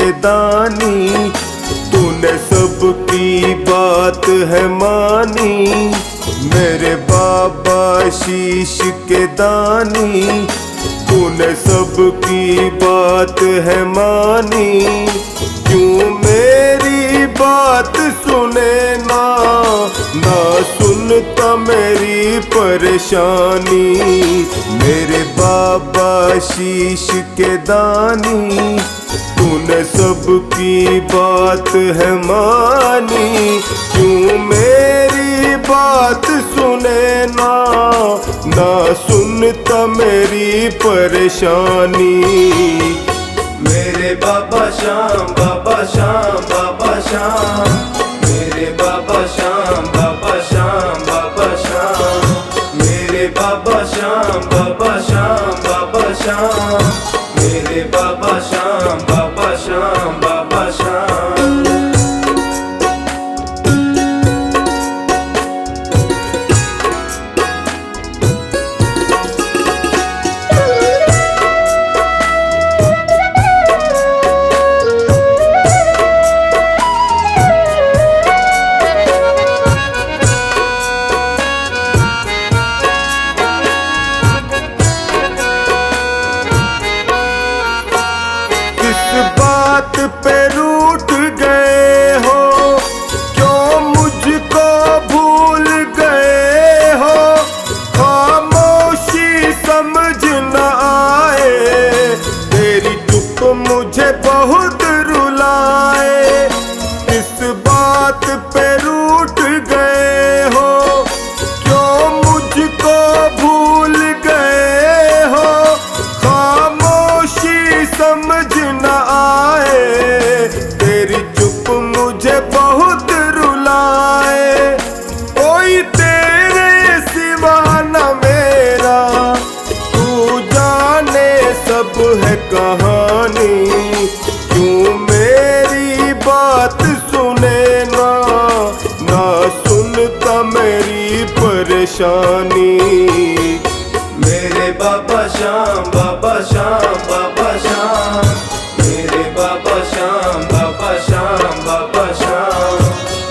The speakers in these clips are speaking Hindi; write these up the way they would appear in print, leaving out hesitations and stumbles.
के दानी, तूने सबकी बात है मानी। मेरे बाबा शीश के दानी, तूने सबकी बात है मानी। क्यों मेरी बात सुने ना, ना सुनता मेरी परेशानी। मेरे बाबा शीश के दानी, तूने सबकी बात है मानी। क्यों मेरी बात सुने ना, ना सुनता मेरी परेशानी। मेरे बाबा श्याम, बाबा श्याम, बाबा श्याम। मेरे बाबा श्याम, बाबा श्याम, बाबा श्याम। मेरे बाबा श्याम, बाबा श्याम, बाबा श्याम। मेरे बाबा श्याम, बाबा श्याम, बाबा श्याम। बात पे रूठ गए हो, क्यों मुझको भूल गए हो। खामोशी समझ न आए, तेरी चुप मुझे बहुत रुलाए। किस बात पे रूठ गए हो, क्यों मुझको भूल गए हो। खामोशी समझ न आए, तेरी चुप मुझे बहुत रुलाए। कोई तेरे सिवा न मेरा, तू जाने सब है कहानी। क्यों मेरी बात सुने ना, ना सुनता मेरी परेशानी। मेरे बाबा श्याम, बाबा श्याम, बाबा श्याम। मेरे बाबा श्याम, बाबा श्याम, बाबा श्याम।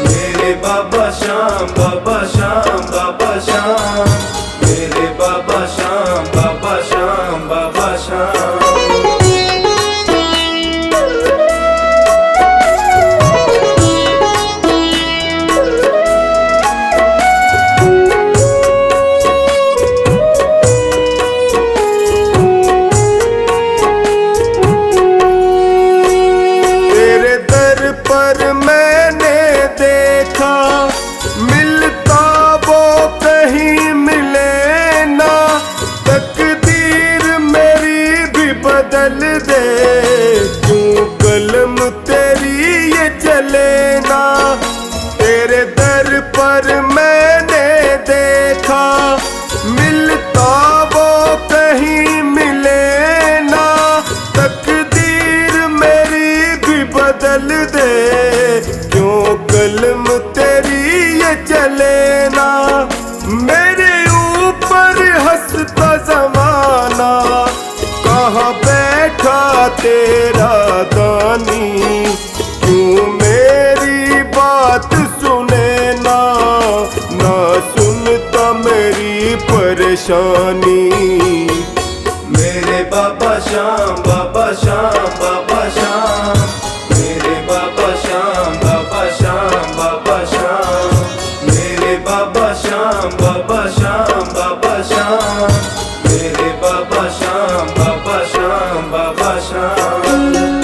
मेरे बाबा श्याम, बाबा श्याम, बाबा श्याम। मेरे बाबा श्याम, बाबा श्याम, बाबा श्याम। पर मैंने देखा, मिलता वो कहीं मिले ना। तकदीर मेरी भी बदल दे, क्यों कलम तेरी ये चले ना। तेरे दर पर मैंने देखा, मिलता वो कहीं मिले ना। तकदीर मेरी भी बदल दे, क्यों कलम तेरी ये चले ना। मेरे ऊपर हंसता ज़माना, कहाँ बैठा तेरा दानी। क्यों मेरी बात सुने ना, ना सुनता मेरी परेशानी। मेरे बाबा श्याम, बाबा श्याम, बाबा श्याम। मेरे बाबा श्याम, बाबा श्याम, बाबा श्याम। मेरे बाबा श्याम, बाबा श्याम, बाबा श्याम। मेरे बाबा श्याम, बाबा श्याम, बाबा श्याम।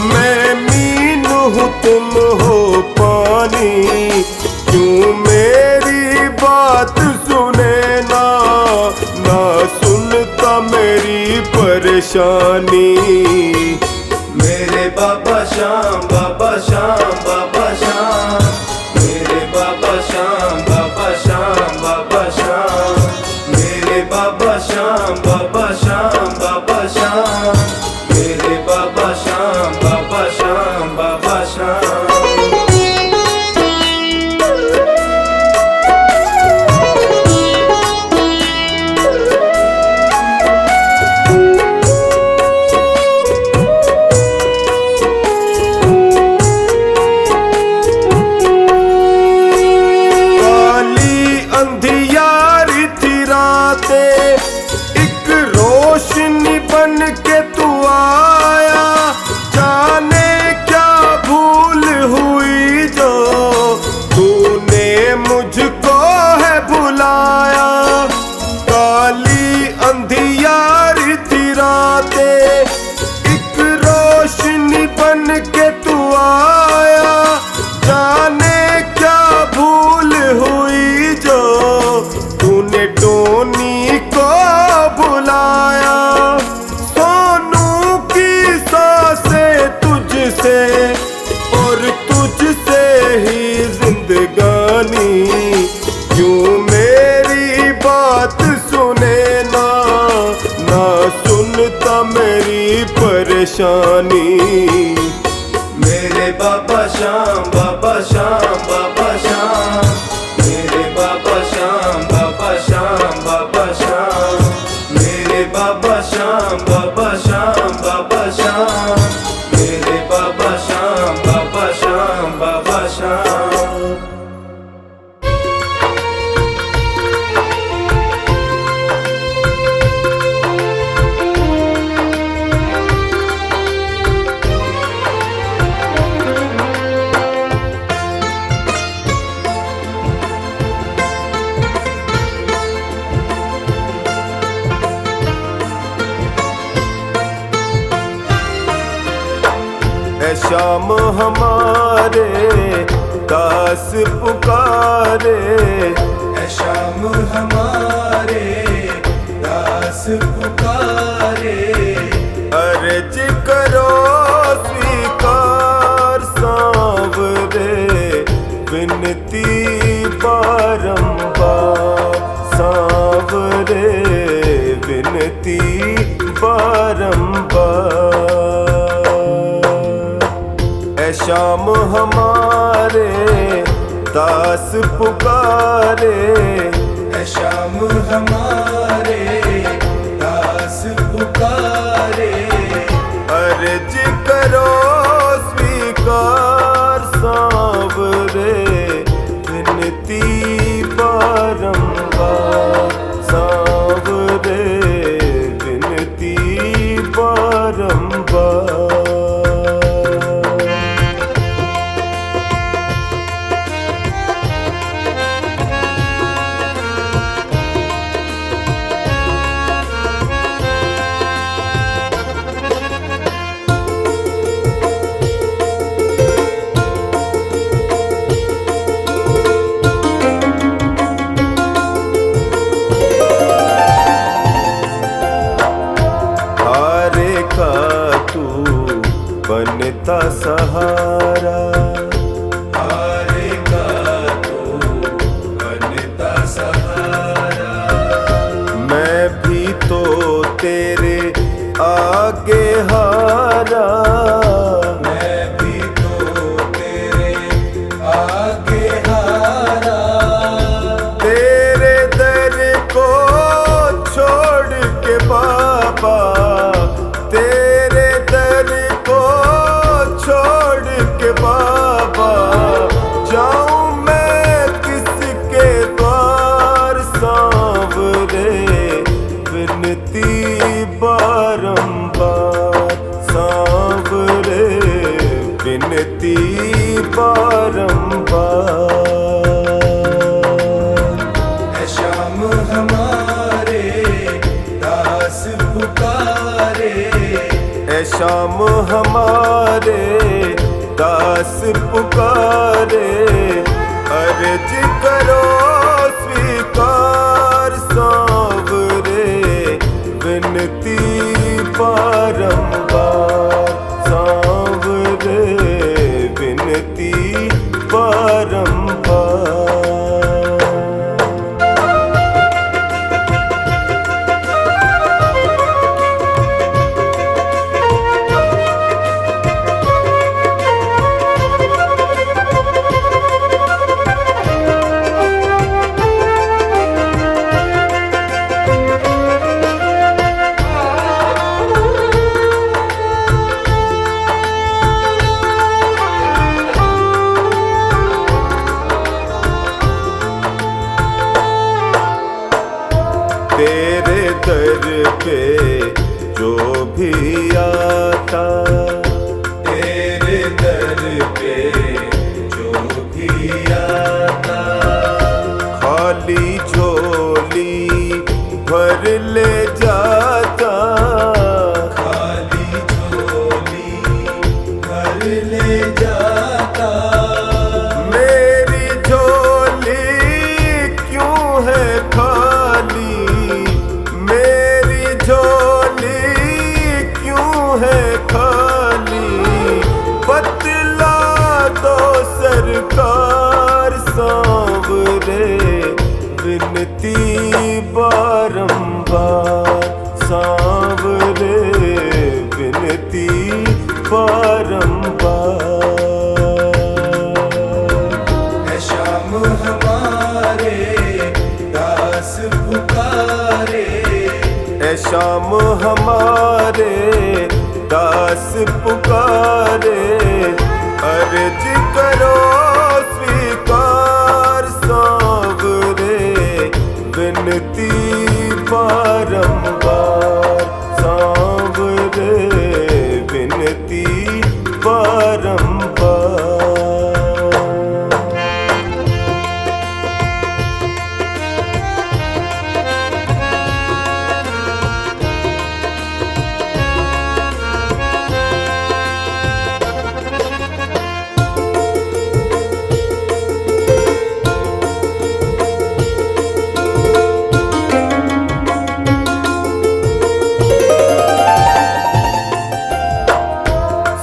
मैं मीन हूँ तुम हो पानी, क्यों मेरी बात सुने ना, ना सुनता मेरी परेशानी। मेरे बाबा श्याम, बाबा श्याम, बाबा श्याम, मेरे बाबा श्याम, बाबा श्याम, बाबा श्याम, मेरे बाबा श्याम, बाबा श्याम, बाबा श्याम, मेरे बाबा श्याम, बाबा श्याम, बाबा श्याम। अंधियारी थी रातें, एक रोशनी बन के तू आया, जाने क्या भूल हुई जो तूने मुझको है भुलाया। काली अंधियारी थी रातें, एक रोशनी बन के तू आया, जाने क्या भूल हुई जो तूने टोनी को बुलाया। सोनू की सांसें तुझसे और तुझसे ही जिंदगानी, क्यों मेरी बात सुने ना, ना सुनता मेरी परेशानी। मेरे बाबा श्याम, बाबा श्याम, बाबा श्याम, मेरे बाबा श्याम, बाबा श्याम, बाबा श्याम, मेरे बाबा श्याम, बाबा श्याम, बाबा श्याम, मेरे बाबा श्याम, बाबा श्याम, बाबा श्याम। ऐ शाम हमारे दास पुकारे, ऐ शाम हमारे दास पुकारे, अर्ज करो स्वीकार सांवरे, विनती बारंबार सांवरे, विनती बारंबार। ऐ शाम हमारे दास पुकारे, ऐ शाम हमारे दास पुकारे, अर्ज करो स्वीकार सांवरे, विनती बारंबार सांवरे, विनती बारंबार। बनता सहारा, हारेगा तू बनता सहारा, मैं भी तो तेरे आगे हारा, मैं भी तो तेरे आगे हारा, तेरे दर को छोड़ के बाबा, तेरे दर को छोड़ के बाबा, जाऊं मैं किसके द्वार सांवरे, विनती बारंबार सांवरे, विनती बारंबार। ऐ शाम हमारे दास पुकारे, शाम हमारे दास पुकारे, अर्ज करो स्वीकार सांवरे, विनती बारंबार सांवरे, विनती बारंबार। तेरे दर पे जो भी आता, तेरे दर पे जो भी आता, खाली झोली भर ले जाता, खाली झोली भर ले जाता। मेरी झोली क्यों है खाली, मेरी झोली क्यों है खाली, बतला दो सरकार सांवरे, विनती बारंबार सांवरे, विनती बारंबार। है शाम हमारे दास पुकारे, ऐ शाम हमारे दास पुकारे, अर्ज करो स्वीकार सांवरे, विनती बारंबार सांवरे, विनती बारंबार।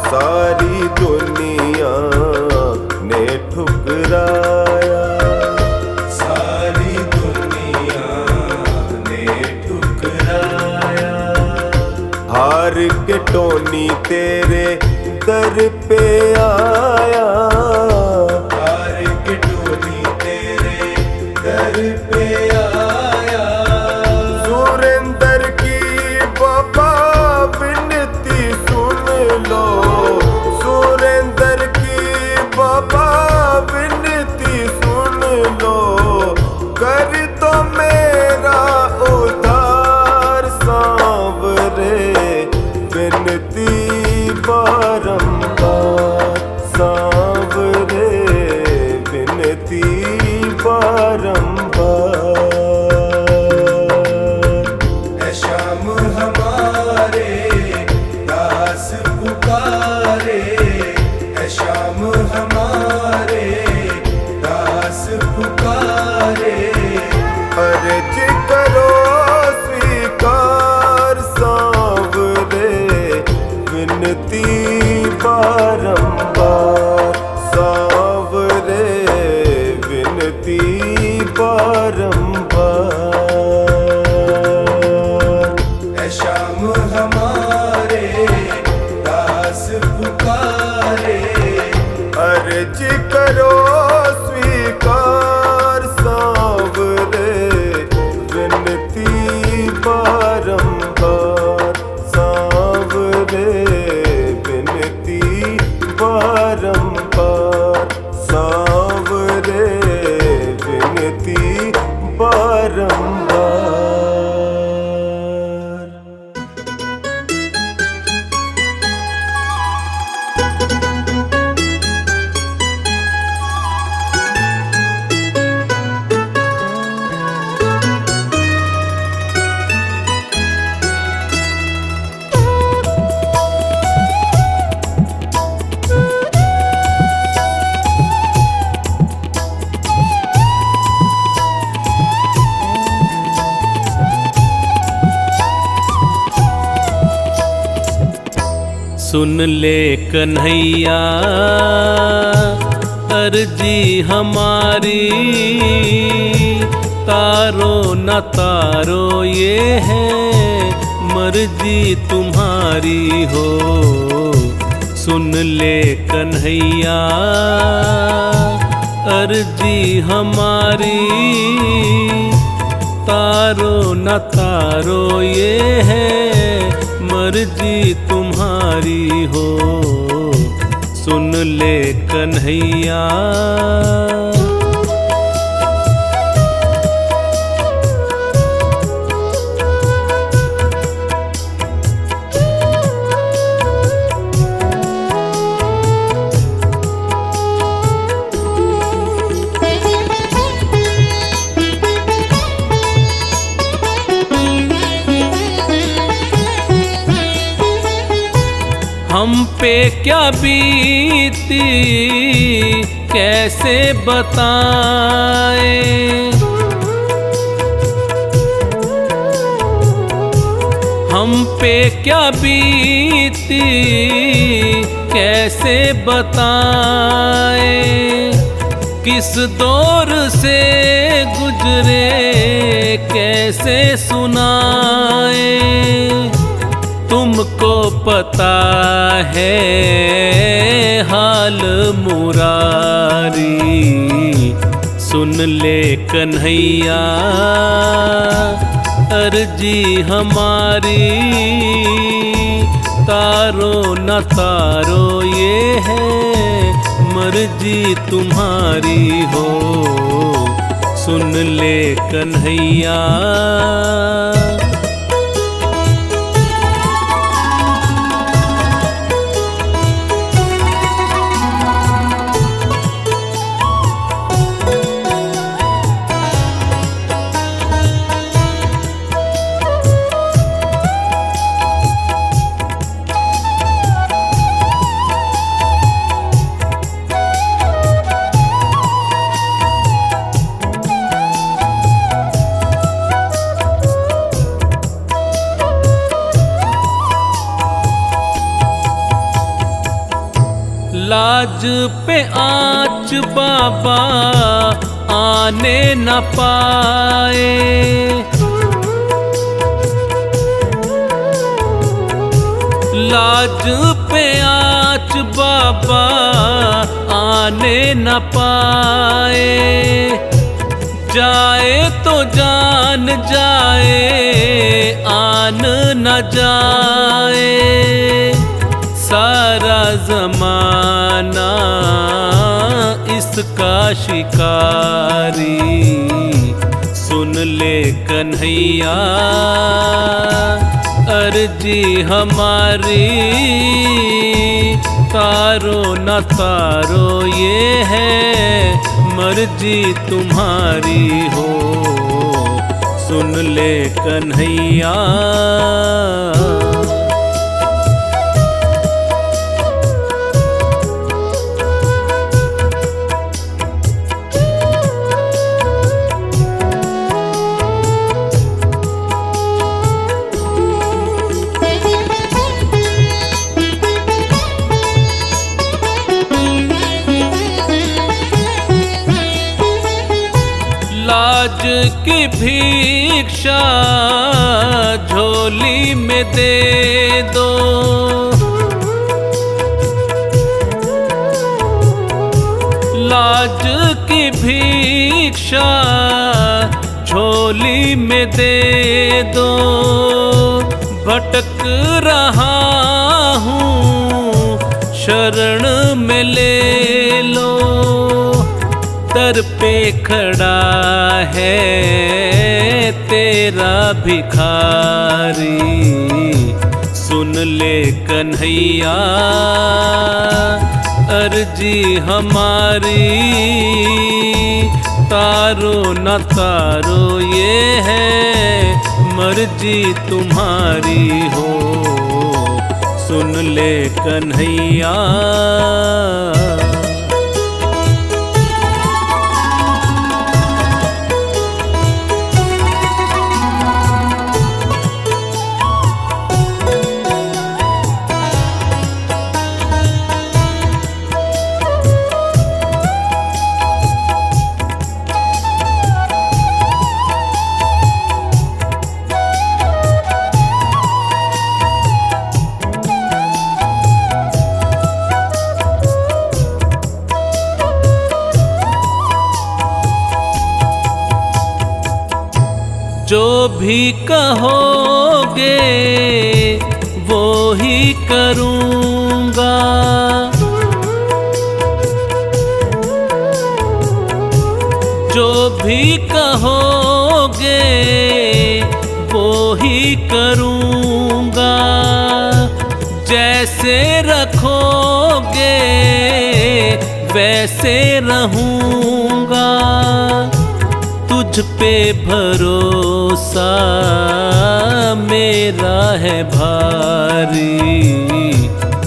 सारी दुनिया ने ठुकराया, सारी दुनिया ने ठुकराया, हार के टोनी तेरे दर पे आया, हार के टोली तेरे दर पे आया। सुरेंद्र की बाबा विनती सुन लो, सुरेंद्र की बाबा विनती सुन लो, कर दो मेरा उद्धार सांवरे, विनती बारंबार सांवरे, विनती बारंबार। है शाम हमारे दास पुकारे, है शाम हमारे दास पुकारे, अर्ज करो स्वीकार सांवरे, विनती बारंबार सांवरे, विनती बारंबार। है शाम हमारे दास पुकारे, अर्ज करो स्वीकार सांवरे, विनती बारंबार सांवरे, विनती बारंबार सांवरे, विनती बारंबार। सुन ले कन्हैया अर्जी हमारी, तारो न तारो ये है मर्जी तुम्हारी हो। सुन ले कन्हैया अर्जी हमारी, तारो न तारो ये है मर्जी तुम्हारी हो। सुन ले कन्हैया। हम पे क्या बीती कैसे बताएं, हम पे क्या बीती कैसे बताएं, किस दौर से गुजरे कैसे सुनाएं। तुमको पता है हाल मुरारी, सुन ले कन्हैया अर्जी हमारी, तारो न तारो ये है मर्जी तुम्हारी हो। सुन ले कन्हैया। लाज पे आँच बाबा आने न पाए, लाज पे आँच बाबा आने न पाए। जाए तो जान जाए आन न जाए, सारा जमाना इसका शिकारी। सुन ले कन्हैया अर्जी हमारी, तारो न तारो ये है मर्जी तुम्हारी हो। सुन ले कन्हैया। लाज की भिक्षा झोली में दे दो, लाज की भिक्षा झोली में दे दो। भटक रहा हूँ शरण में ले लो, दर पे खड़ा है तेरा भिखारी। सुन ले कन्हैया अर्जी हमारी, तारो न तारो ये है मर्जी तुम्हारी हो। सुन ले कन्हैया। भी कहोगे वो ही करूँगा। जो भी कहोगे वो ही करूँगा। जैसे रखोगे वैसे रहूँगा। तुझ पे भरोसा मेरा है भारी,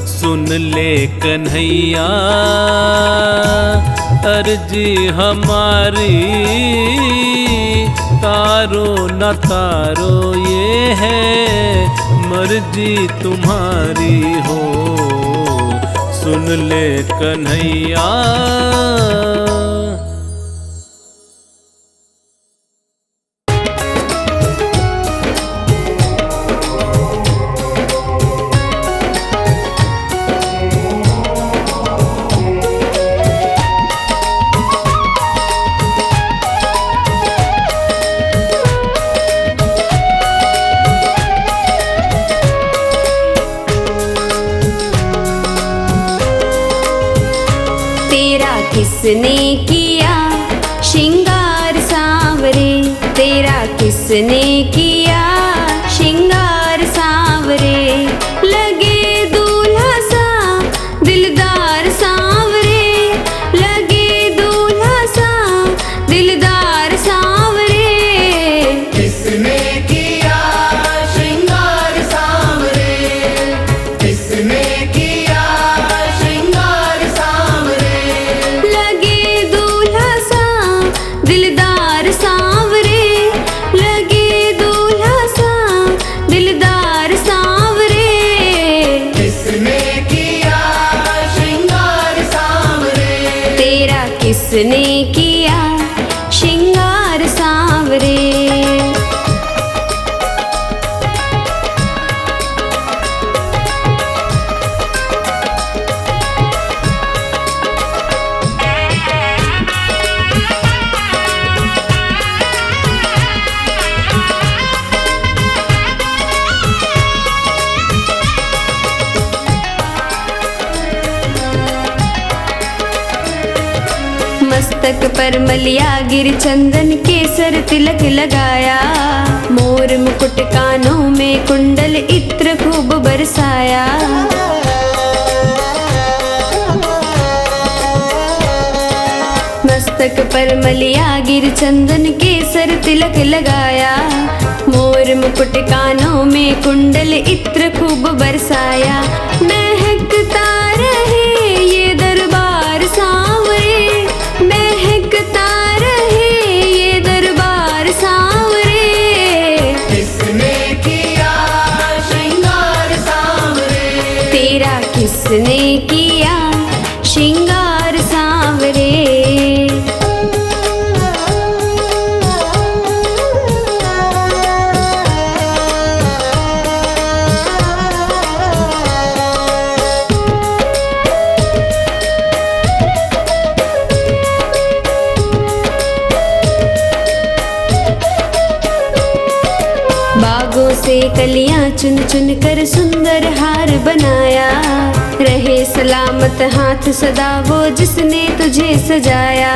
सुन ले कन्हैया अर्जी हमारी। तारो न तारो ये है मर्जी तुम्हारी हो, सुन ले कन्हैया। किसने किया श्रृंगार सांवरे, तेरा किसने किया श्रृंगार सांवरे। लगे दूल्हा सा दिलदार सांवरे, लगे दूल्हा सा दिलदार सांवरे। किसने किया श्रृंगार सांवरे, किसने किया श्रृंगार सांवरे। दिलदार सांवरे, लगे दूल्हा सा दिलदार सांवरे। किसने किया श्रृंगार सांवरे, तेरा किसने किया श्रृंगार सांवरे। मस्तक पर मलिया गिर चंदन केसर तिलक लगाया। मोर मुकुट कानों में कुंडल इत्र खूब बरसाया। मस्तक पर मलिया गिर चंदन केसर तिलक लगाया। मोर मुकुट कानों में कुंडल इत्र खूब बरसाया। महकता रहे ये दरबार सांवरे, महकता रहे ये दरबार सांवरे। किसने किया श्रृंगार सांवरे, तेरा किसने किया श्रृंगार सांवरे। बागों से कलियां चुन चुन कर सुंदर हार बनाया। रहे सलामत हाथ सदा वो जिसने तुझे सजाया।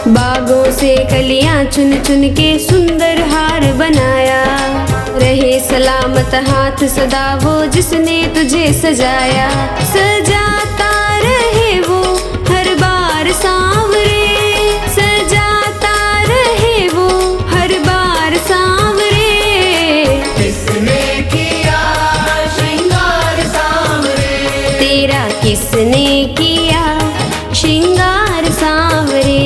बागों से कलियां चुन चुन के सुंदर हार बनाया। रहे सलामत हाथ सदा वो जिसने तुझे सजाया। सजाता रहे वो हर बार सांवरे, सजाता रहे वो हर बार सांवरे। किसने किया श्रृंगार सांवरे, तेरा किसने किया श्रृंगार सांवरे।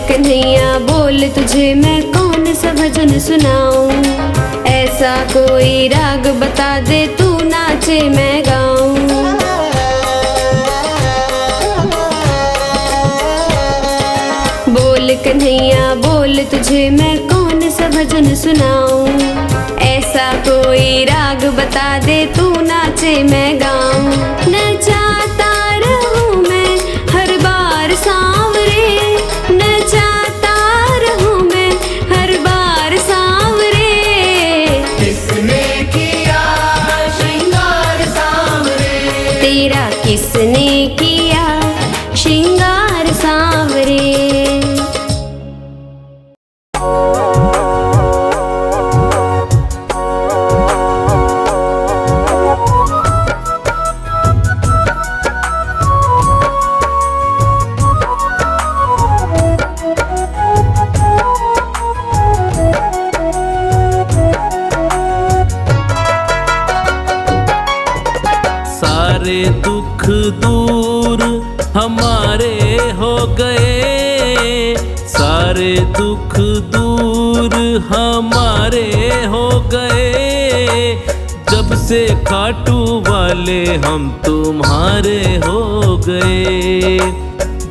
कन्हैया बोल तुझे मैं कौन सा भजन सुनाऊं, ऐसा कोई राग बता दे तू नाचे मैं गाऊं। बोल कन्हैया बोल तुझे मैं कौन सा भजन सुनाऊं, ऐसा कोई राग बता दे तू नाचे मैं गाऊं। नचाता रहूं मैं हर बार सांवरे, नचाता रहूं मैं हर बार सांवरे। किसने किया श्रृंगार सांवरे, तेरा किसने किया श्रृंगार सांवरे। सारे दुख दूर हमारे हो गए, सारे दुख दूर हमारे हो गए, जब से खाटू वाले हम तुम्हारे हो गए,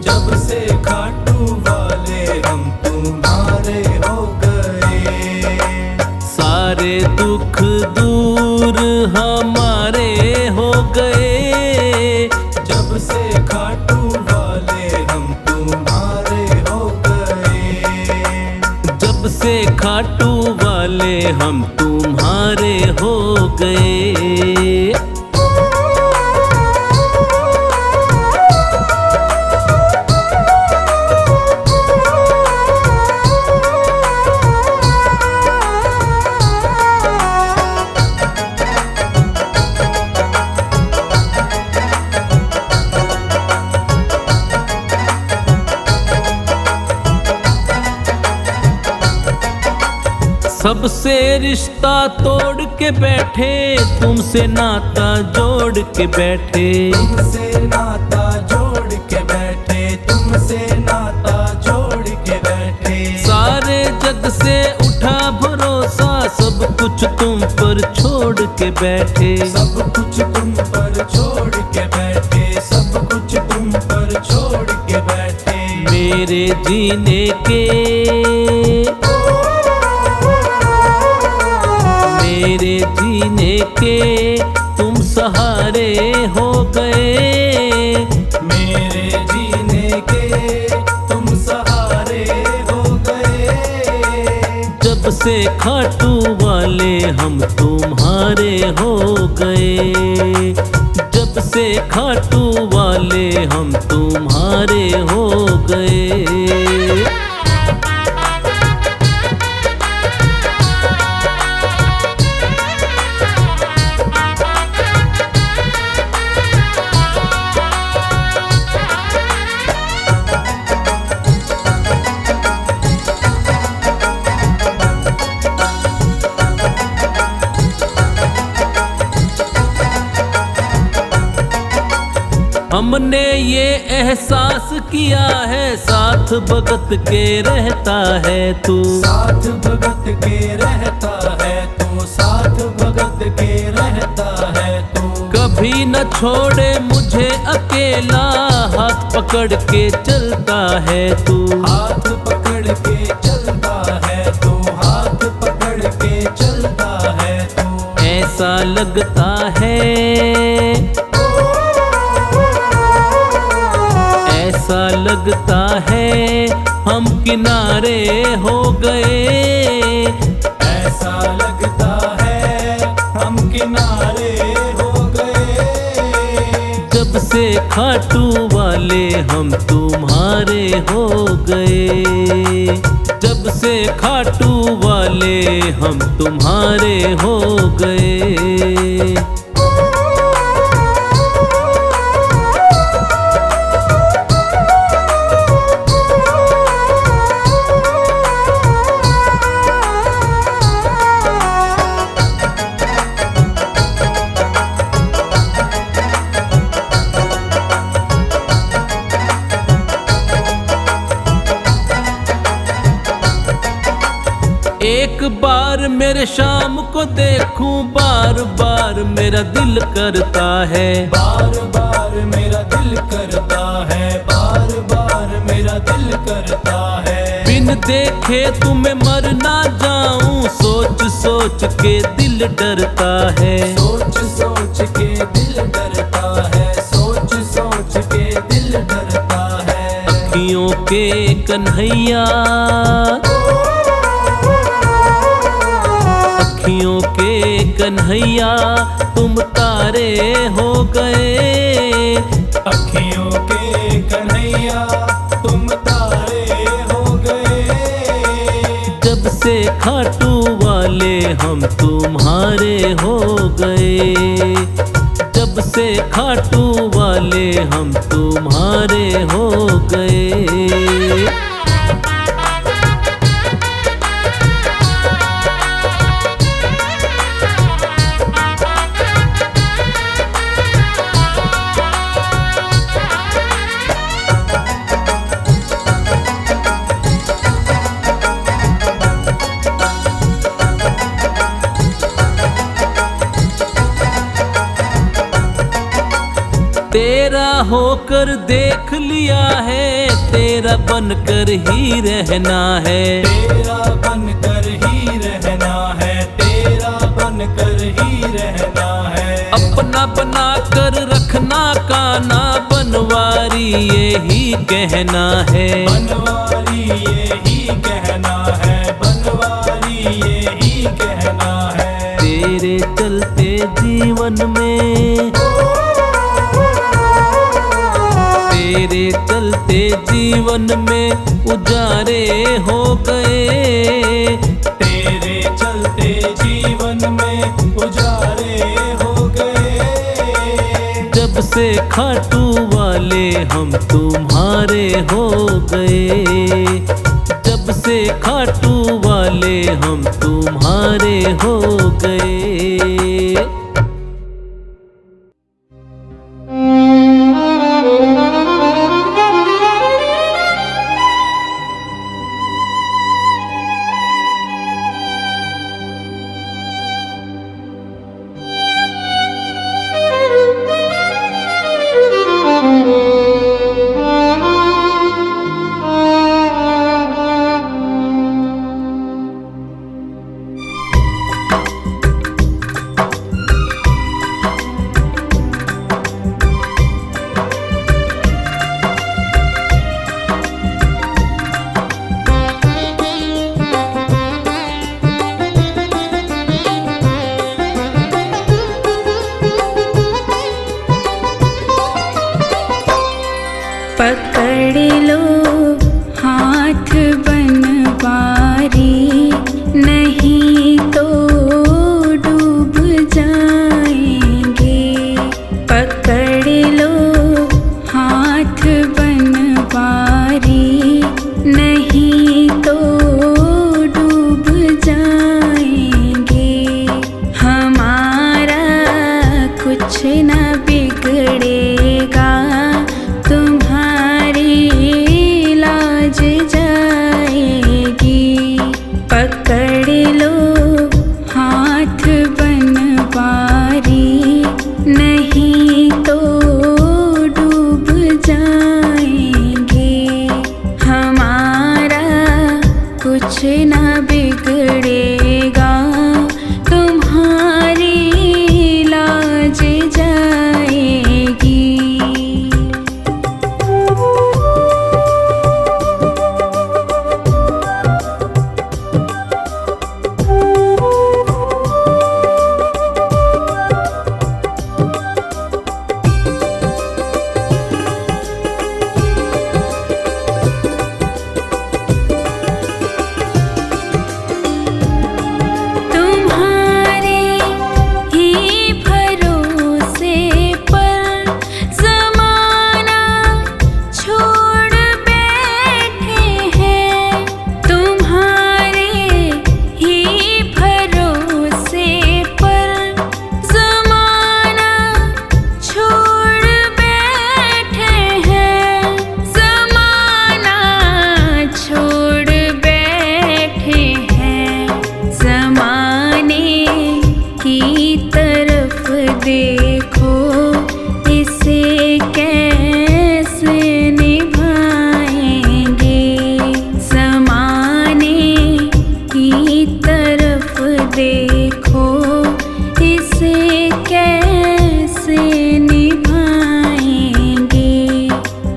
जब से खाटू वाले हम तुम्हारे हो गए। सारे दुख दूर हमारे हो गए, जब से खाटू वाले हम तुम्हारे हो गए। जब से खाटू वाले हम तुम्हारे हो गए। सबसे रिश्ता तोड़ के बैठे, तुमसे नाता जोड़ के बैठे, तुमसे नाता जोड़ के बैठे, तुमसे नाता जोड़ के बैठे। सारे जग से उठा भरोसा, सब कुछ तुम पर छोड़ के बैठे, सब कुछ तुम पर छोड़ के बैठे, सब कुछ तुम पर छोड़ के बैठे। मेरे जीने के, मेरे जीने के तुम सहारे हो गए, मेरे जीने के तुम सहारे हो गए। जब से खाटू वाले हम तुम्हारे हो गए, जब से खाटू वाले हम तुम्हारे हो गए। हमने ये एहसास किया है, साथ भगत के रहता है तू, साथ भगत के रहता है तू, साथ भगत के रहता है तू। कभी न छोड़े मुझे अकेला, हाथ पकड़ के चलता है तू, हाथ पकड़ के चलता है तू, हाथ पकड़ के चलता है तू। ऐसा लगता है, ऐसा लगता है हम किनारे हो गए, ऐसा लगता है हम किनारे हो गए। जब से खाटू वाले हम तुम्हारे हो गए, जब से खाटू वाले हम तुम्हारे हो गए। एक बार मेरे शाम को देखूं, बार बार मेरा दिल करता है। बार बार मेरा दिल करता है, बार बार मेरा दिल करता है। बिन देखे तुम्हें मर ना जाऊं, सोच सोच के दिल डरता है। सोच सोच के दिल डरता है, सोच सोच के दिल डरता है। अखियों के कन्हैया, अखियों के कन्हैया तुम तारे हो गए। अखियों के कन्हैया तुम तारे हो गए। जब से खाटू वाले हम तुम्हारे हो गए। जब से खाटू वाले हम तुम्हारे हो गए। तेरा होकर देख लिया है, तेरा बनकर ही रहना है। तेरा बनकर ही रहना है, तेरा बनकर ही रहना है। अपना बना कर रखना काना, बनवारी यही कहना है। बनवारी यही कहना है, बनवारी यही कहना है। तेरे चलते जीवन में, तेरे चलते जीवन में उजारे हो गए। तेरे चलते जीवन में उजारे हो गए। जब से खाटू वाले हम तुम्हारे हो गए। जब से खाटू वाले हम तुम्हारे हो गए।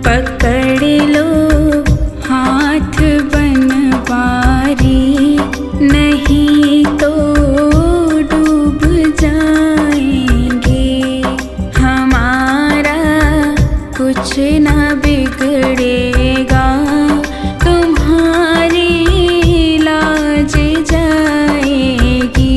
पकड़ लो हाथ बनवारी, नहीं तो डूब जाएंगे। हमारा कुछ ना बिगड़ेगा, तुम्हारी लाज जाएगी।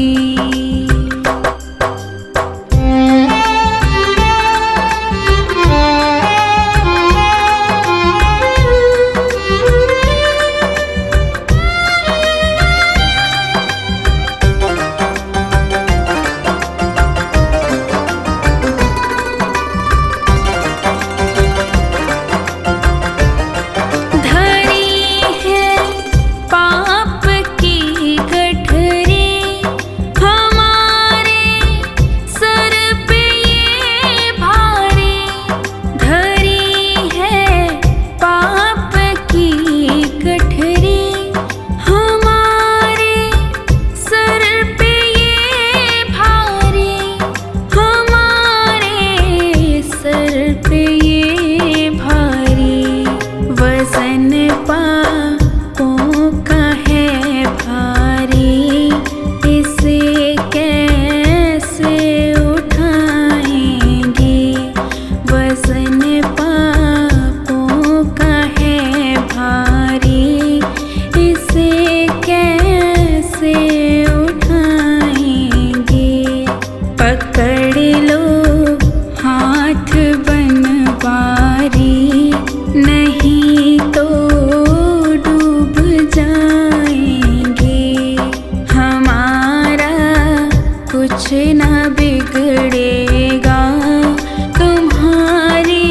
वज़न पापों का है भारी, इसे कैसे उठाएंगे। वज़न पापों का है भारी, इसे कैसे उठाएंगे। पकड़ लो हाथ बनवारी, नहीं तो डूब जाएंगे। हमारा कुछ ना बिगड़ेगा, तुम्हारी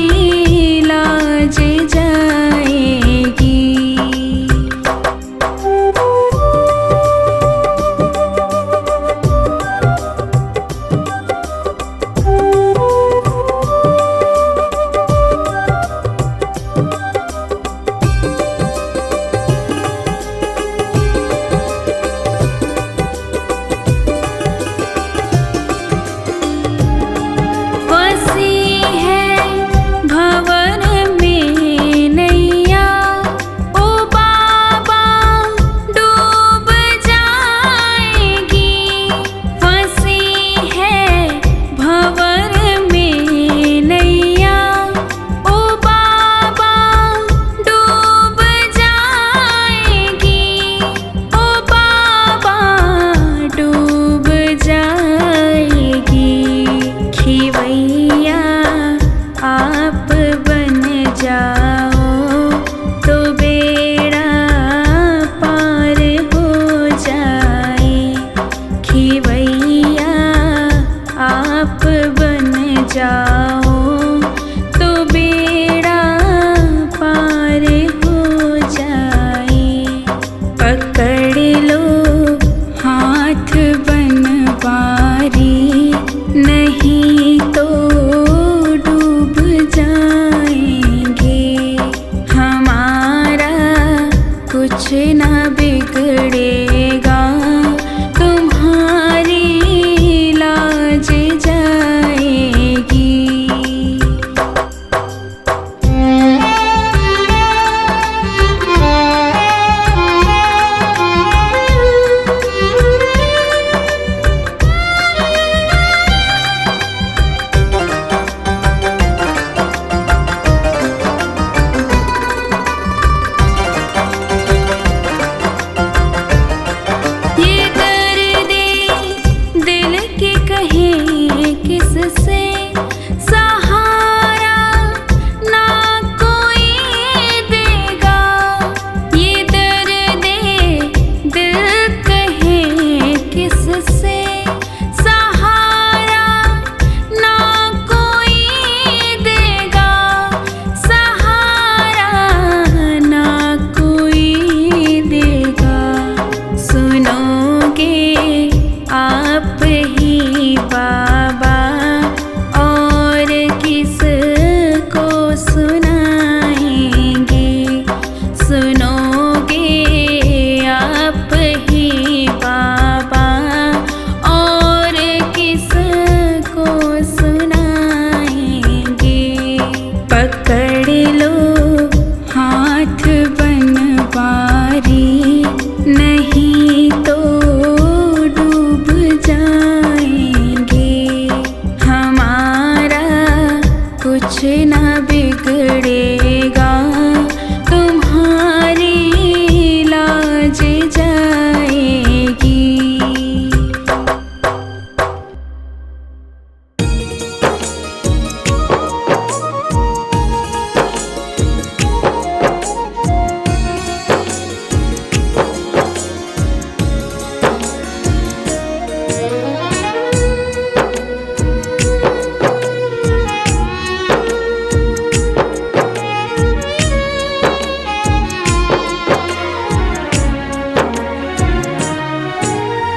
ना बिगड़ेगा, तुम्हारी लाज जाएगी।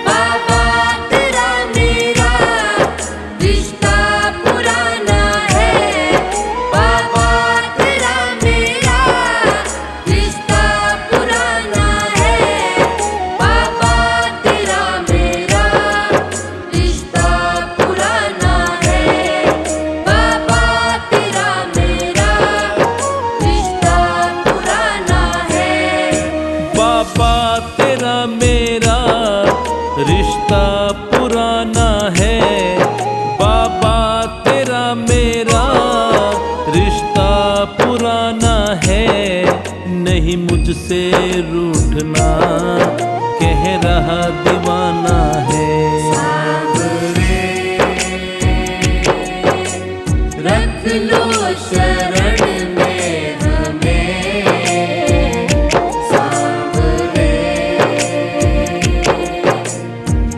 बाबा तेरा मेरा रिश्ता पुराना है। बाबा तेरा मेरा रिश्ता पुराना है। बाबा तेरा मेरा रिश्ता पुराना है। बाबा तेरा मेरा रिश्ता पुराना है। बाबा तेरा मेरा रिश्ता पुराना है। बाबा तेरा मेरा रिश्ता पुराना है। नहीं मुझसे रूठना, कह रहा दीवाना है। रख लो शरण में हमें सांवरे।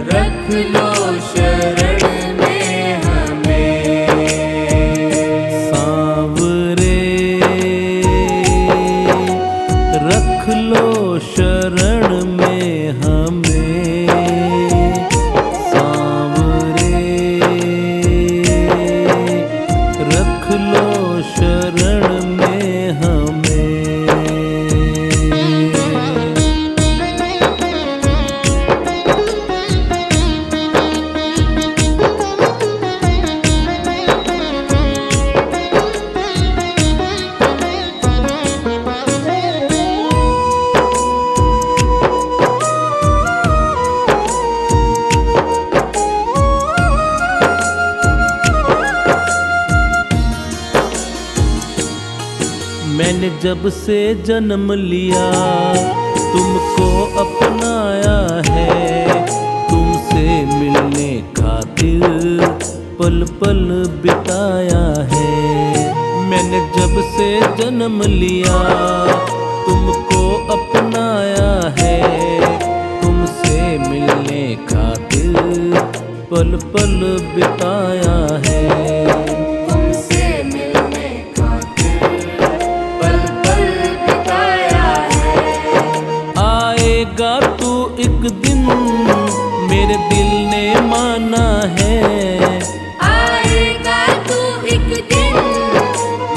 रख लो शरण में हमें सांवरे। रख लो शरण में हमें सांवरे। रख लो शरण में हमें। मैंने जब से जन्म लिया, तुमको अपनाया है। तुमसे मिलने खातिर पल पल बिताया है। मैंने जब से जन्म लिया, तुमको अपनाया है। तुमसे मिलने खातिर पल पल बिताया है। तुमसे मिलने खातिर पल पल बिताया है। आएगा तू एक दिन, मेरे दिल ने माना है। आएगा तू एक दिन,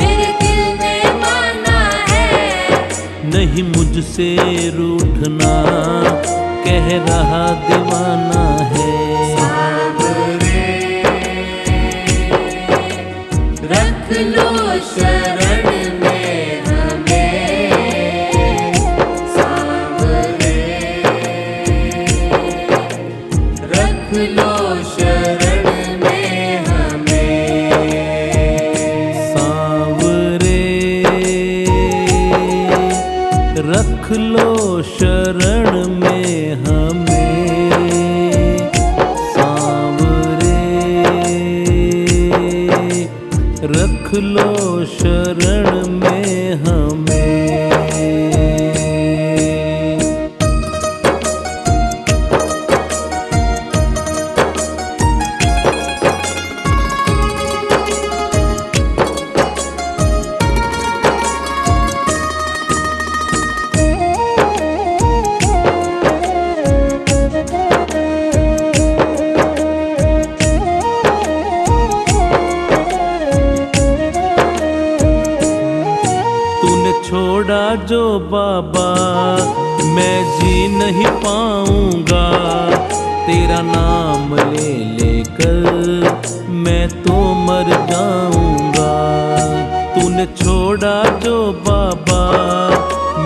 मेरे दिल ने माना है। नहीं मुझसे रूठना, कह रहा दीवाना है। रख लो शरण में हमें सांवरे। रख लो शरण में हमें सांवरे। रख लो शरण में हमें सांवरे। रख लो शरण में हमें। छोड़ा जो बाबा, मैं जी नहीं पाऊंगा। तेरा नाम ले लेकर मैं तो मर जाऊंगा। तूने छोड़ा जो बाबा,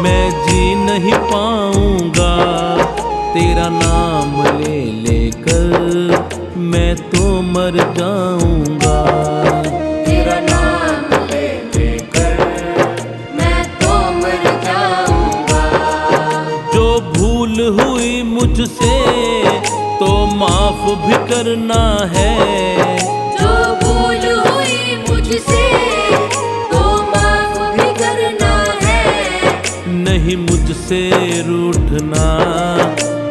मैं जी नहीं पाऊंगा। तेरा नाम ले लेकर मैं तो मर जाऊंगा। तेरा नाम ले करना है। जो भूल हुई मुझसे तो माफ भी करना है। नहीं मुझसे रूठना,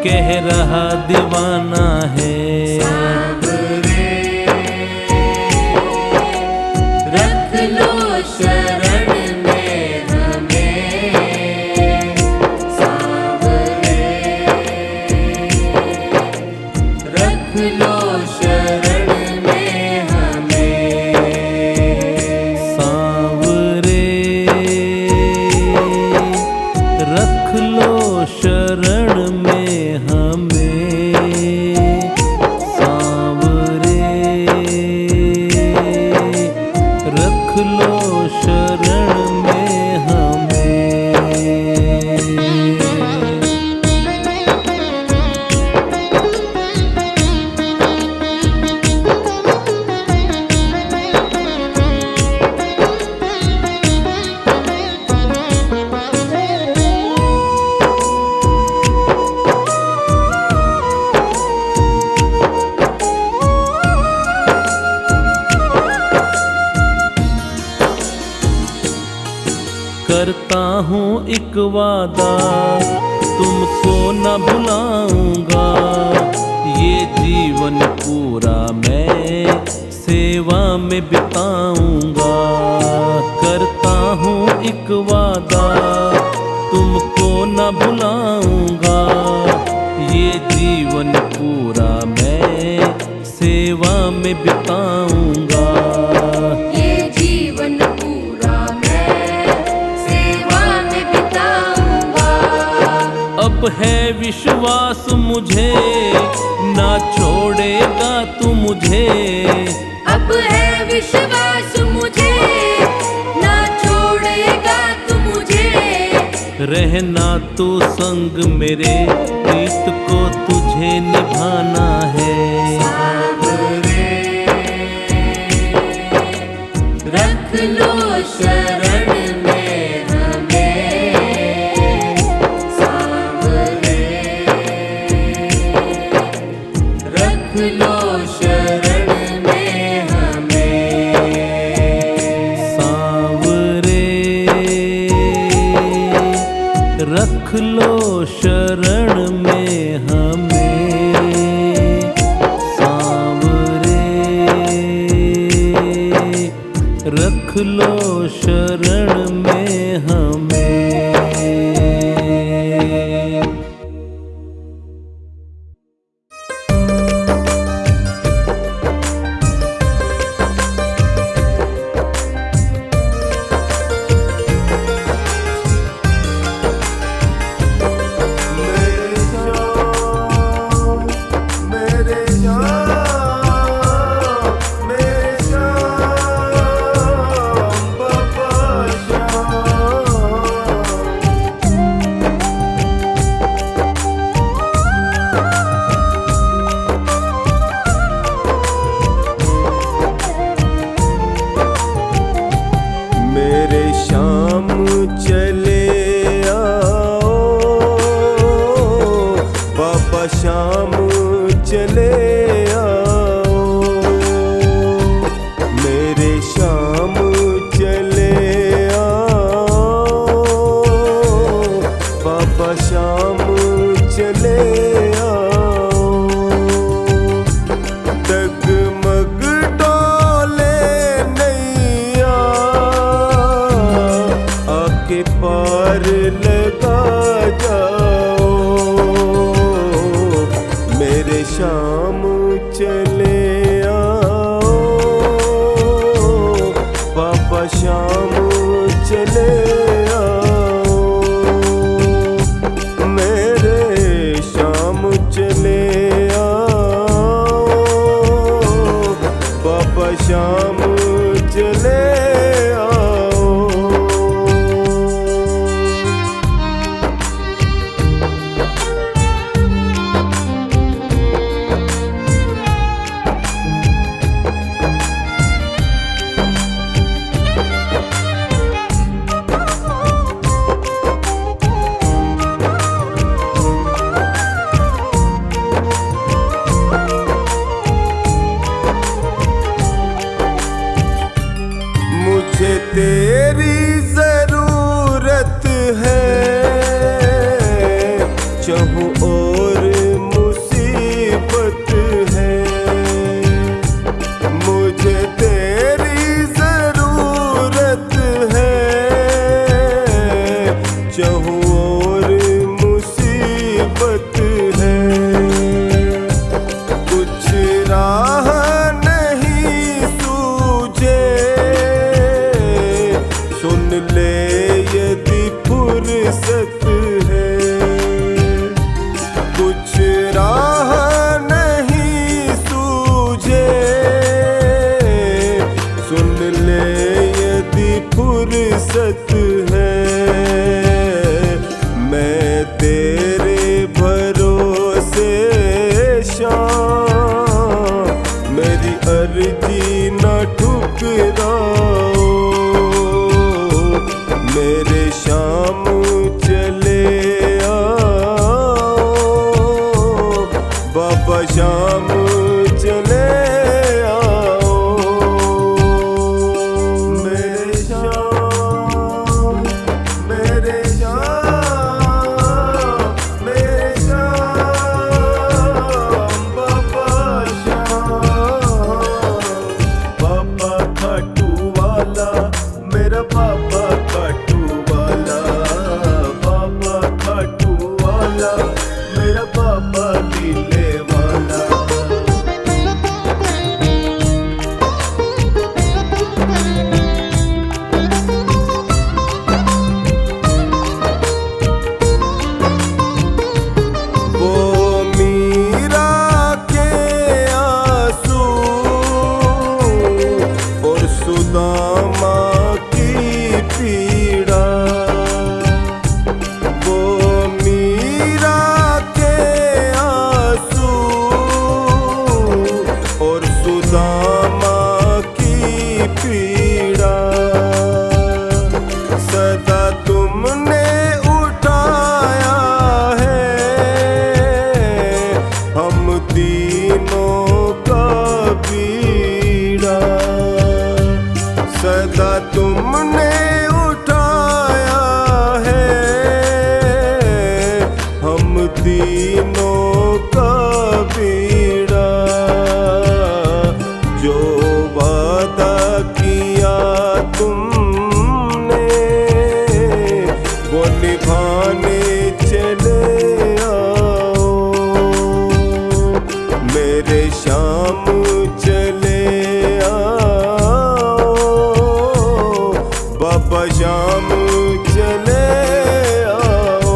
कह रहा दीवाना है। रख लो शरण में हमें सांवरे। रख लो शरण में हमें सांवरे। रख लो शरण में हमें सांवरे। रख लो शरण में हमें। करता हूँ एक वादा, तुमको न भुलाऊंगा। ये जीवन पूरा मैं सेवा में बिताऊंगा। करता हूँ एक वादा, तुमको न भुलाऊंगा। ये जीवन पूरा मैं सेवा में बिताऊंगा। ये जीवन पूरा मैं सेवा में बिताऊंगा। अब है विश्वास मुझे, ना छोड़ेगा तू मुझे। अब है विश्वास मुझे, ना छोड़ेगा तू मुझे। रहना तू संग मेरे, प्रीत को तुझे निभाना है। रख लो शरण में हमें सांवरे। रख लो शरण में हमें सांवरे। रख लो शरण में हमें सांवरे। रख लो शरण में हमें। शाम चले आओ, मेरे शाम चले आओ, बाबा शाम चले आओ। डगमग डोले नैया आके पार लगा जाओ, मेरे शाम चले आओ, पापा शाम चले आओ, मेरे शाम चले आओ, पापा शाम चले आओ। ले यदि फुर्सत है, कुछ राह नहीं सूझे, सुन ले यदि फुर्सत है। मैं तेरे भरोसे शाम, मेरी अर्जी न ठुकराओ, मेरे शाम चले आओ, बाबा शाम चले आओ, मेरे शाम, मेरे शाम, मेरे शाम, बाबा शाम। बाबा खाटू वाला, मेरा बाबा खाटू वाला, बाबा खाटू वाला, मेरा बाबा लीले वाला। वो मीरा के आंसू और सुदामा की पीड़ा, वो मीरा के आंसू और सुदामा की पीड़ा, सदा तुमने उठाया है हम तीनों का बीड़ा, सदा तुमने उठाया है हम तीनों का बीड़ा। जो वादा किया तुमने वो निभाने चले आओ, मेरे शाम चले आओ, बाबा शाम चले आओ।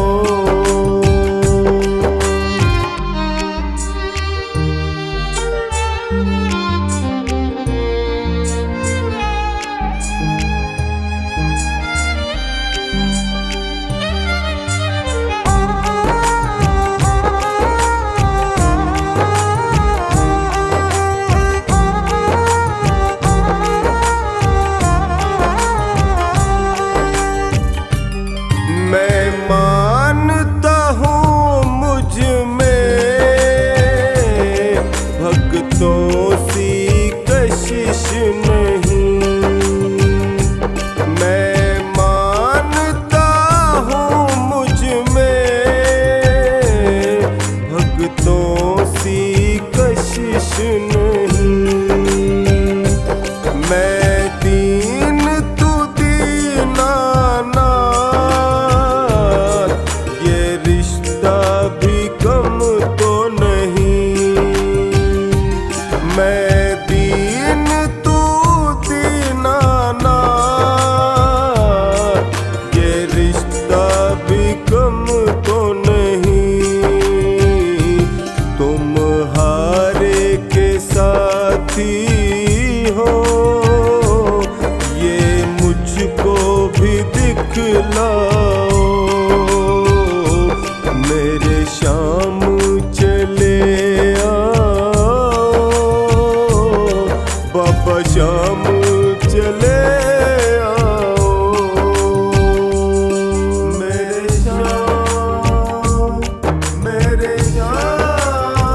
मैं मानता हूँ मुझ में भक्तों सी कशिश नहीं, मैं मानता हूँ मुझ में भक्तों सी कशिश नहीं। मैं दीन तू दीनानाथ, ये रिश्ता भी कम तो नहीं। मैं दीन तू दीनानाथ, ये रिश्ता भी कम तो नहीं। तुम हारे के साथी हो, ये मुझको भी दिखलाओ, मेरे शाम चले आओ, बाबा शाम चले आओ, मेरे शाम, मेरे शाम,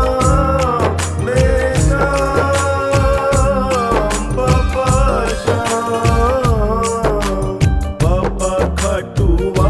मेरे शाम, बाबा शाम, बाबा खाटू वाला।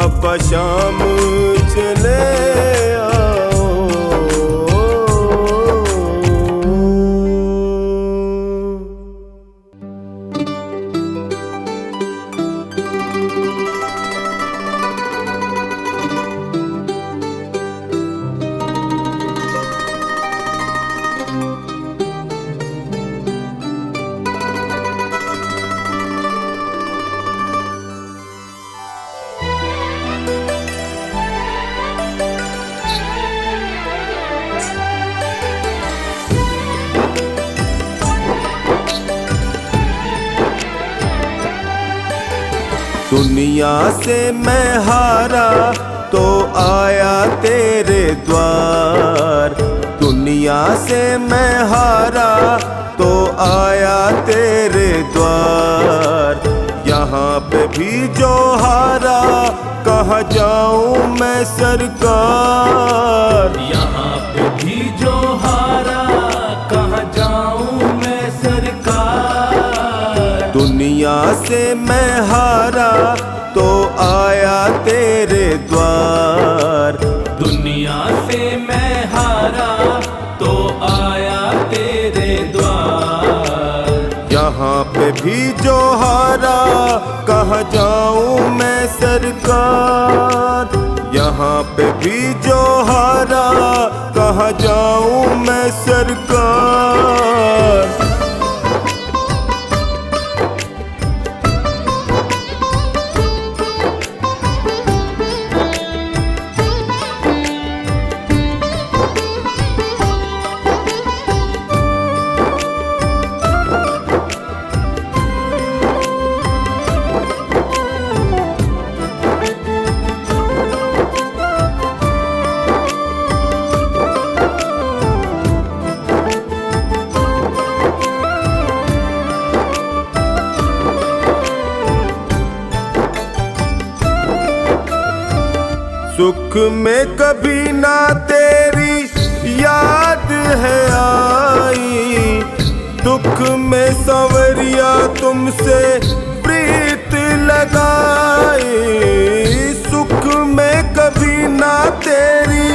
पापा शाम चले आओ। दुनिया से मैं हारा तो आया तेरे द्वार। दुनिया से मैं हारा तो आया तेरे द्वार। यहाँ पे भी जो हारा कहाँ जाऊँ मैं सरकार। यहाँ पे भी जो हारा कहाँ जाऊँ मैं सरकार। दुनिया से मैं हारा तो आया तेरे द्वार। दुनिया से मैं हारा तो आया तेरे द्वार। यहाँ पे भी जो हारा कहाँ जाऊँ मैं सरकार। यहाँ पे भी जो हारा कहाँ जाऊँ मैं सरकार। सुख में कभी ना तेरी याद है आई। दुख में संवरिया तुमसे प्रीत लगाई। सुख में कभी ना तेरी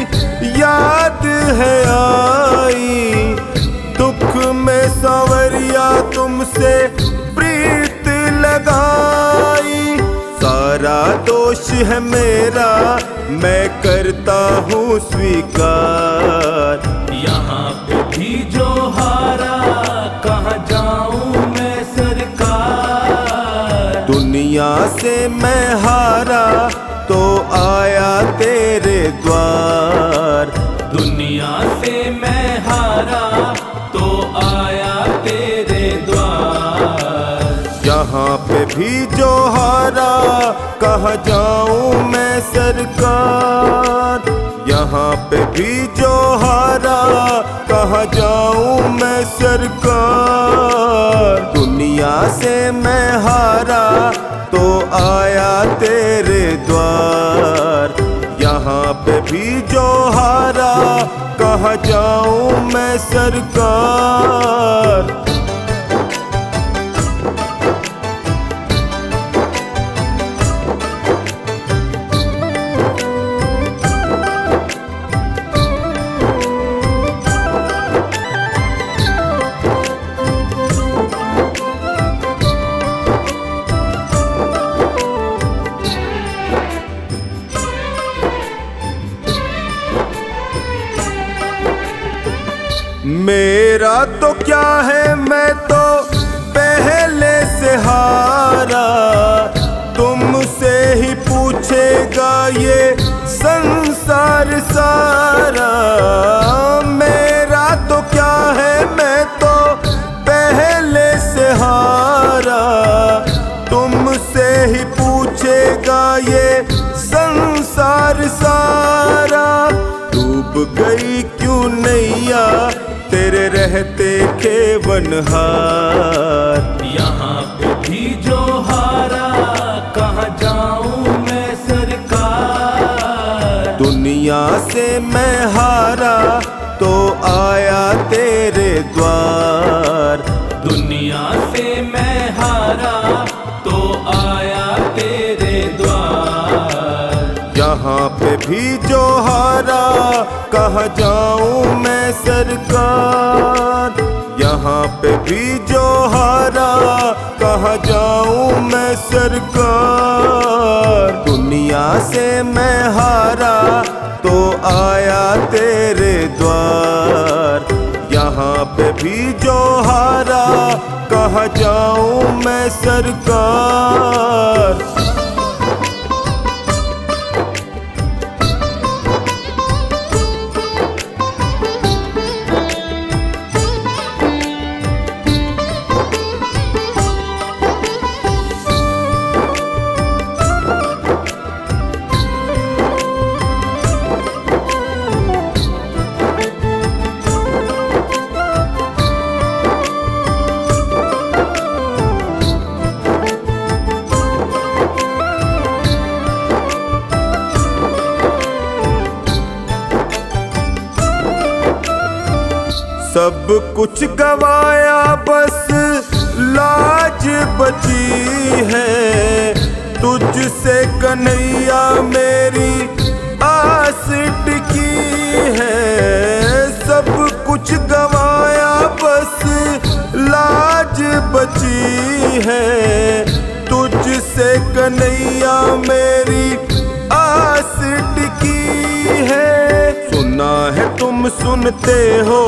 याद है आई। दुख में संवरिया तुमसे प्रीत लगाई। सारा दोष है मेरा मैं करता हूँ स्वीकार। यहाँ पे भी जो हारा कहाँ जाऊँ मैं सरकार। दुनिया से मैं हारा तो आया तेरे द्वार। दुनिया से मैं हारा तो आया तेरे द्वार। यहाँ पे भी जो हारा कहाँ जाऊँ मैं सरकार। यहाँ पे भी जो हारा कहाँ जाऊँ मैं सरकार। दुनिया से मैं हारा तो आया तेरे द्वार। यहाँ पे भी जो हारा कहाँ जाऊँ मैं सरकार। मेरा तो क्या है मैं तो पहले से हारा। तुमसे ही पूछेगा ये संसार सारा। मेरा तो क्या है मैं तो पहले से हारा। तुमसे ही पूछेगा ये संसार सारा। डूब गई क्यों नैया तेरे रहते खेवनहार। यहाँ पे भी जो हारा कहाँ जाऊँ मैं सरकार। दुनिया से मैं हारा तो आया तेरे द्वार। दुनिया से मैं हारा तो आया तेरे द्वार। भी जो हारा, कहाँ जाऊं मैं सरकार। यहाँ पे भी जो हारा, कहाँ जाऊं मैं सरकार। दुनिया से मैं हारा तो आया तेरे द्वार। यहाँ पे भी जो हारा, कहाँ जाऊं मैं सरकार। सब कुछ गवाया बस लाज बची है। तुझसे कन्हैया मेरी आस टिकी है। सब कुछ गवाया बस लाज बची है। तुझसे कन्हैया मेरी आस टिकी है। सुना है तुम सुनते हो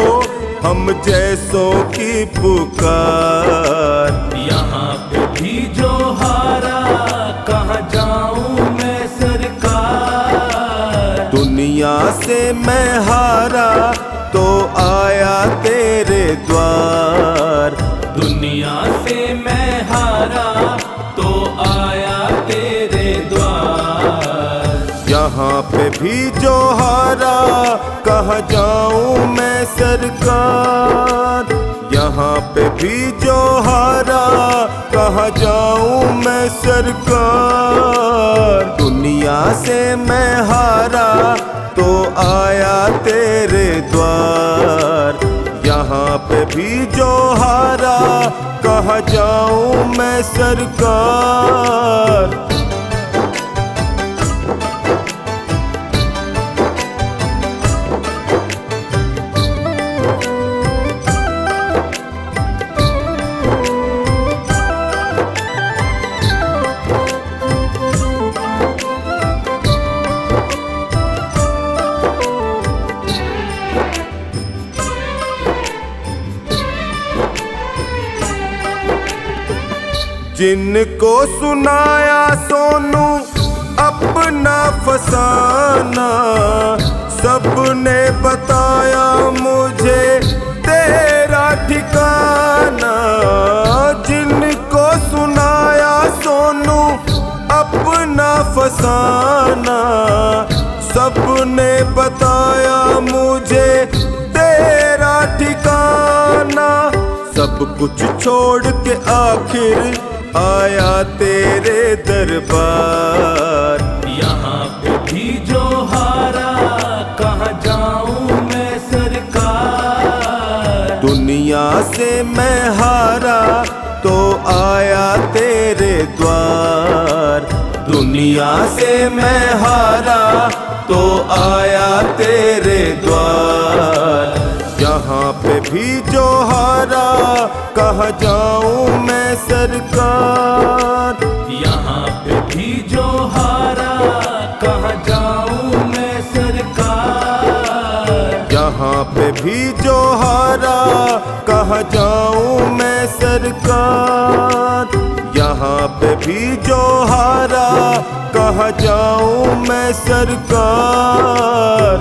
हम जैसों की पुकार। यहाँ पे भी जो हारा, कहाँ जाऊं मैं सरकार। दुनिया से मैं हारा तो आया तेरे द्वार। दुनिया से मैं हारा तो आया तेरे द्वार। यहाँ पे भी जो हारा, कहाँ जाऊं मैं सरकार। यहाँ पे भी जो हारा, कहाँ जाऊं मैं सरकार। दुनिया से मैं हारा तो आया तेरे द्वार। यहाँ पे भी जो हारा, कहाँ जाऊं मैं सरकार। जिनको सुनाया सोनू अपना फसाना, सबने बताया मुझे तेरा ठिकाना। जिनको सुनाया सोनू अपना फसाना, सबने बताया मुझे तेरा ठिकाना। सब कुछ छोड़ के आखिर आया तेरे दरबार। यहाँ पे भी जो हारा, कहाँ जाऊं मैं सरकार। दुनिया से मैं हारा तो आया तेरे द्वार। दुनिया से मैं हारा तो आया तेरे द्वार। यहाँ पे भी जो हारा, कहाँ जाऊं मैं सरकार। यहाँ पे भी जो हारा, कहाँ जाऊं मैं सरकार। यहाँ पे भी जो हारा, कहाँ जाऊं मैं सरकार। यहाँ पे भी जो हारा, कहाँ जाऊं मैं सरकार।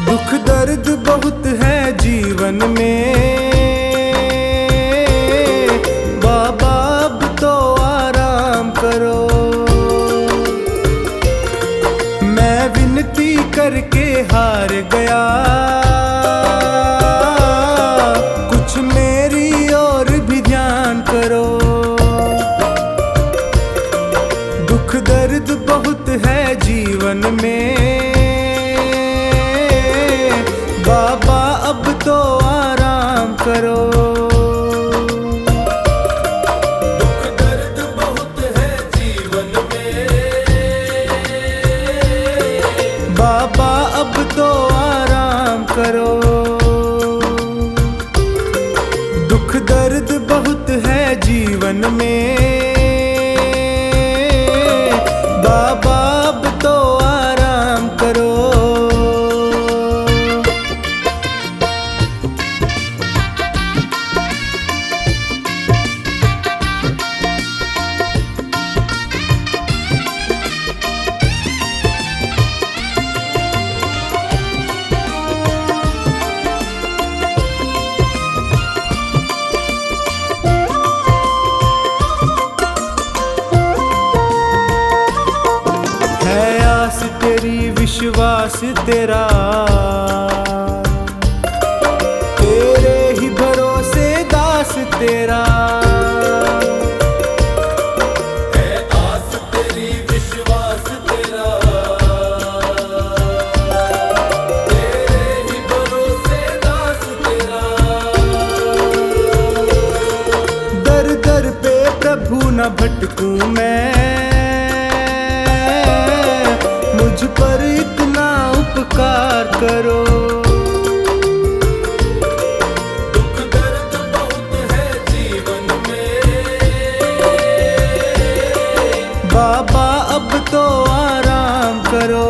दुख दर्द बहुत है जीवन में, बाबा अब तो आराम करो। करके हार गया, कुछ मेरी और भी ध्यान करो। दुख दर्द बहुत है जीवन में, बाबा अब तो आराम करो। दुख दर्द बहुत है जीवन में, बाबा अब तो आराम करो। दुख दर्द बहुत है जीवन में, बाबा अब तो आराम करो। है आस तेरी विश्वास तेरा, तेरे ही भरोसे दास तेरा। है आस तेरी विश्वास तेरा, तेरे ही भरोसे दास तेरा। दर दर पे प्रभु न भटकूं मैं, मुझ पर इतना उपकार करो। दुख दर्द बहुत है जीवन में, बाबा अब तो आराम करो।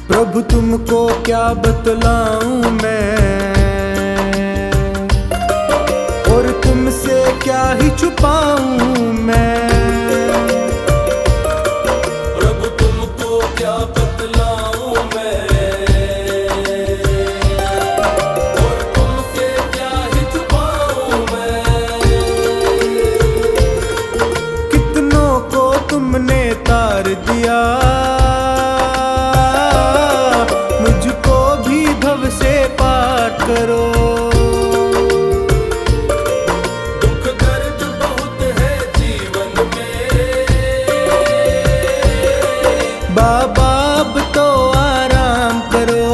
प्रभु तुमको क्या बतलाऊं मैं, और तुमसे क्या ही छुपाऊं मैं। प्रभु तुमको क्या बतलाऊं मैं, और तुमसे क्या ही छुपाऊं मैं। कितनों को तुमने तार दिया, मुझको भी भव से पार करो। दुख दर्द बहुत है जीवन में, बाबा अब तो आराम करो।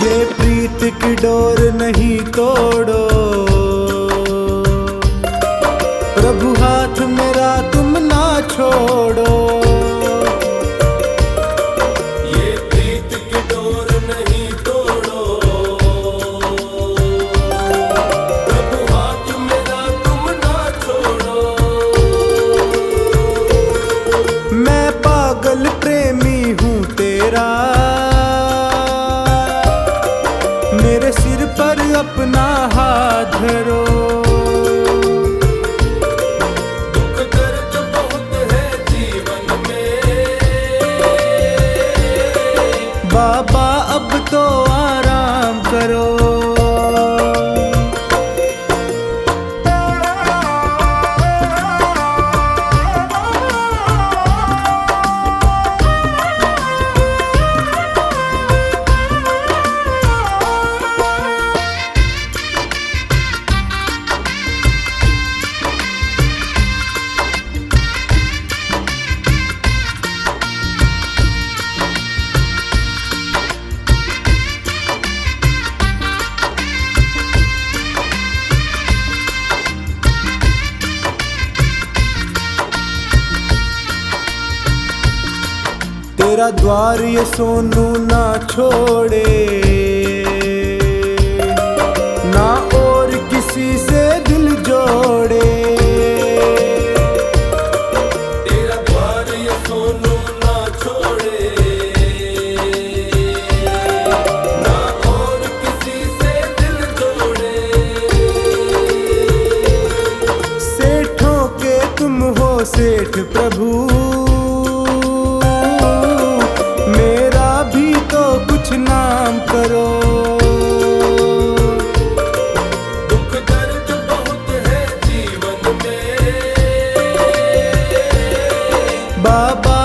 ये प्रीत की डोर नहीं तोड़ो, प्रभु हाथ मेरा तुम ना छोड़ो। ये प्रीत की डोर नहीं तोड़ो, प्रभु हाथ मेरा तुम ना छोड़ो। मैं पागल प्रेमी हूँ तेरा, मेरे सिर पर अपना हाथ धरो। दुख दर्द बहुत है जीवन में, बाबा अब तो आराम करो। तेरा द्वार ये सोनू ना छोड़े, ना और किसी से दिल जोड़े। तेरा द्वार ये सोनू ना छोड़े, ना और किसी से दिल जोड़े। सेठों के तुम हो सेठ प्रभु, मेरा भी तो कुछ नाम करो। दुख दर्द बहुत है जीवन में, बाबा